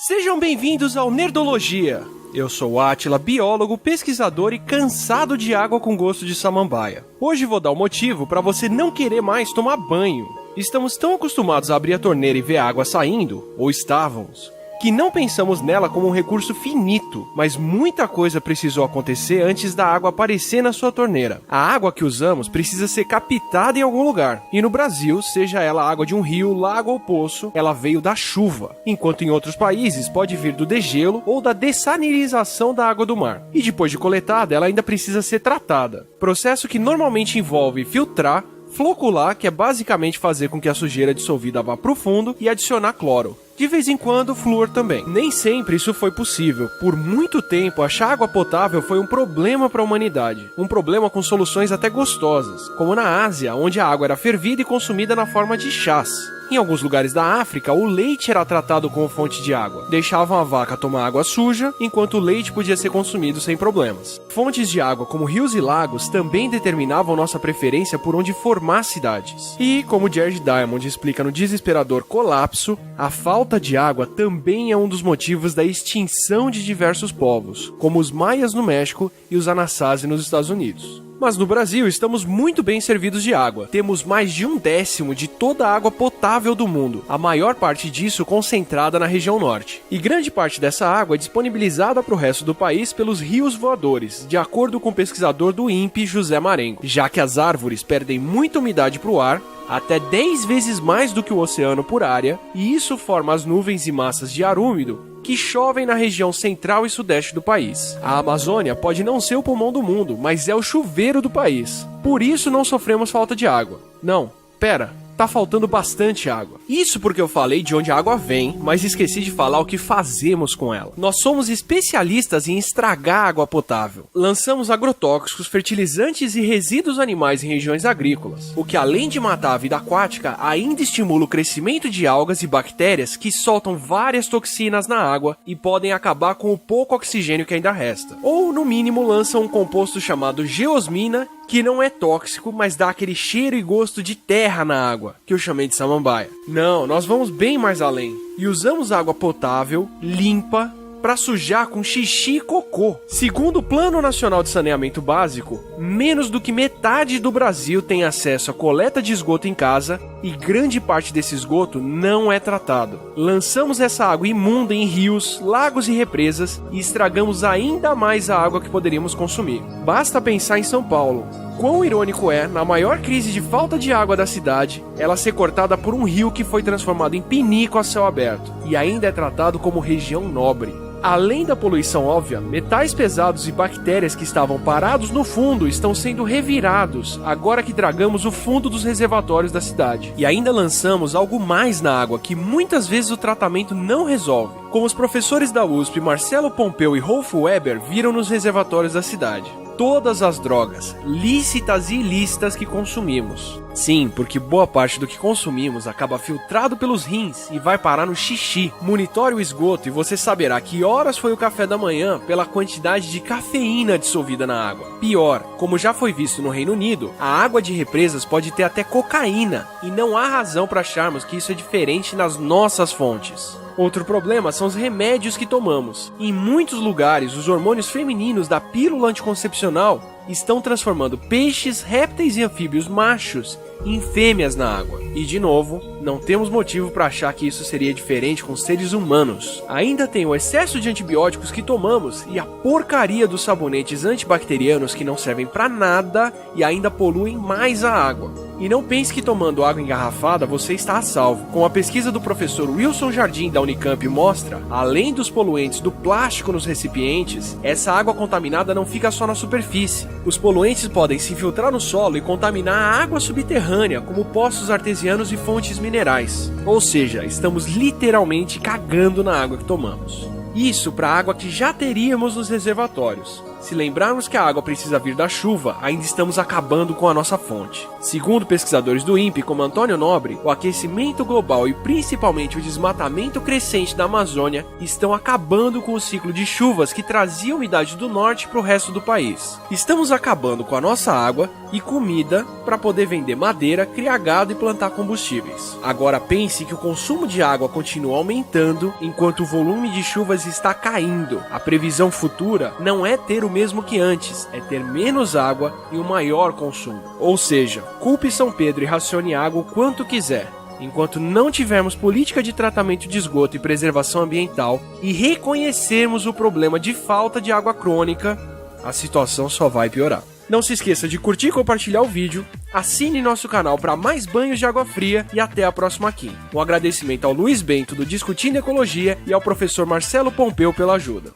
Sejam bem-vindos ao Nerdologia. Eu sou o Átila, biólogo, pesquisador e cansado de água com gosto de samambaia. Hoje vou dar um motivo para você não querer mais tomar banho. Estamos tão acostumados a abrir a torneira e ver a água saindo, ou estávamos, que não pensamos nela como um recurso finito, mas muita coisa precisou acontecer antes da água aparecer na sua torneira. A água que usamos precisa ser captada em algum lugar, e no Brasil, seja ela água de um rio, lago ou poço, ela veio da chuva, enquanto em outros países pode vir do degelo ou da dessalinização da água do mar. E depois de coletada, ela ainda precisa ser tratada, processo que normalmente envolve filtrar, flocular, que é basicamente fazer com que a sujeira dissolvida vá para o fundo, e adicionar cloro. De vez em quando, flúor também. Nem sempre isso foi possível. Por muito tempo, achar água potável foi um problema para a humanidade. Um problema com soluções até gostosas, como na Ásia, onde a água era fervida e consumida na forma de chás. Em alguns lugares da África, o leite era tratado como fonte de água. Deixavam a vaca tomar água suja, enquanto o leite podia ser consumido sem problemas. Fontes de água como rios e lagos também determinavam nossa preferência por onde formar cidades. E, como Jared Diamond explica no desesperador Colapso, a falta de água também é um dos motivos da extinção de diversos povos, como os maias no México e os Anasazi nos Estados Unidos. Mas no Brasil estamos muito bem servidos de água. Temos mais de 1/10 de toda a água potável do mundo, a maior parte disso concentrada na região norte. E grande parte dessa água é disponibilizada para o resto do país pelos rios voadores, de acordo com o pesquisador do INPE, José Marengo. Já que as árvores perdem muita umidade para o ar, até 10 vezes mais do que o oceano por área, e isso forma as nuvens e massas de ar úmido que chovem na região central e sudeste do país. A Amazônia pode não ser o pulmão do mundo, mas é o chuveiro do país. Por isso não sofremos falta de água. Não, pera. Tá faltando bastante água. Isso porque eu falei de onde a água vem, mas esqueci de falar o que fazemos com ela. Nós somos especialistas em estragar a água potável. Lançamos agrotóxicos, fertilizantes e resíduos animais em regiões agrícolas, o que além de matar a vida aquática, ainda estimula o crescimento de algas e bactérias que soltam várias toxinas na água e podem acabar com o pouco oxigênio que ainda resta. Ou, no mínimo, lançam um composto chamado geosmina, que não é tóxico, mas dá aquele cheiro e gosto de terra na água, que eu chamei de samambaia. Não, nós vamos bem mais além. E usamos água potável, limpa, para sujar com xixi e cocô. Segundo o Plano Nacional de Saneamento Básico, menos do que metade do Brasil tem acesso à coleta de esgoto em casa e grande parte desse esgoto não é tratado. Lançamos essa água imunda em rios, lagos e represas e estragamos ainda mais a água que poderíamos consumir. Basta pensar em São Paulo. Quão irônico é, na maior crise de falta de água da cidade, ela ser cortada por um rio que foi transformado em pinico a céu aberto e ainda é tratado como região nobre. Além da poluição óbvia, metais pesados e bactérias que estavam parados no fundo estão sendo revirados agora que dragamos o fundo dos reservatórios da cidade. E ainda lançamos algo mais na água que muitas vezes o tratamento não resolve, como os professores da USP Marcelo Pompeu e Rolf Weber viram nos reservatórios da cidade. Todas as drogas, lícitas e ilícitas que consumimos. Sim, porque boa parte do que consumimos acaba filtrado pelos rins e vai parar no xixi. Monitore o esgoto e você saberá que horas foi o café da manhã pela quantidade de cafeína dissolvida na água. Pior, como já foi visto no Reino Unido, a água de represas pode ter até cocaína e não há razão para acharmos que isso é diferente nas nossas fontes. Outro problema são os remédios que tomamos. Em muitos lugares, os hormônios femininos da pílula anticoncepcional estão transformando peixes, répteis e anfíbios machos em fêmeas na água. E de novo, não temos motivo para achar que isso seria diferente com seres humanos. Ainda tem o excesso de antibióticos que tomamos e a porcaria dos sabonetes antibacterianos que não servem para nada e ainda poluem mais a água. E não pense que tomando água engarrafada você está a salvo. Como a pesquisa do professor Wilson Jardim da Unicamp mostra, além dos poluentes do plástico nos recipientes, essa água contaminada não fica só na superfície. Os poluentes podem se infiltrar no solo e contaminar a água subterrânea, como poços artesianos e fontes minerais. Ou seja, estamos literalmente cagando na água que tomamos. Isso para a água que já teríamos nos reservatórios. Se lembrarmos que a água precisa vir da chuva, ainda estamos acabando com a nossa fonte. Segundo pesquisadores do INPE, como Antônio Nobre, o aquecimento global e principalmente o desmatamento crescente da Amazônia estão acabando com o ciclo de chuvas que trazia umidade do norte para o resto do país. Estamos acabando com a nossa água e comida para poder vender madeira, criar gado e plantar combustíveis. Agora pense que o consumo de água continua aumentando enquanto o volume de chuvas está caindo. A previsão futura não é ter o mesmo que antes, é ter menos água e um maior consumo. Ou seja, culpe São Pedro e racione água o quanto quiser. Enquanto não tivermos política de tratamento de esgoto e preservação ambiental e reconhecermos o problema de falta de água crônica, a situação só vai piorar. Não se esqueça de curtir e compartilhar o vídeo, assine nosso canal para mais banhos de água fria e até a próxima aqui. Um agradecimento ao Luiz Bento do Discutindo Ecologia e ao professor Marcelo Pompeu pela ajuda.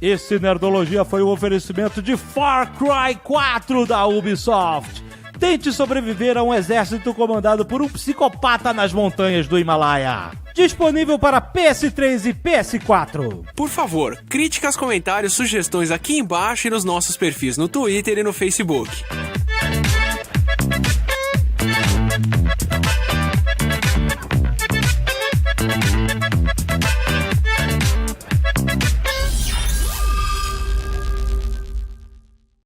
Esse Nerdologia foi um oferecimento de Far Cry 4 da Ubisoft. Tente sobreviver a um exército comandado por um psicopata nas montanhas do Himalaia. Disponível para PS3 e PS4. Por favor, críticas, comentários, sugestões aqui embaixo e nos nossos perfis no Twitter e no Facebook.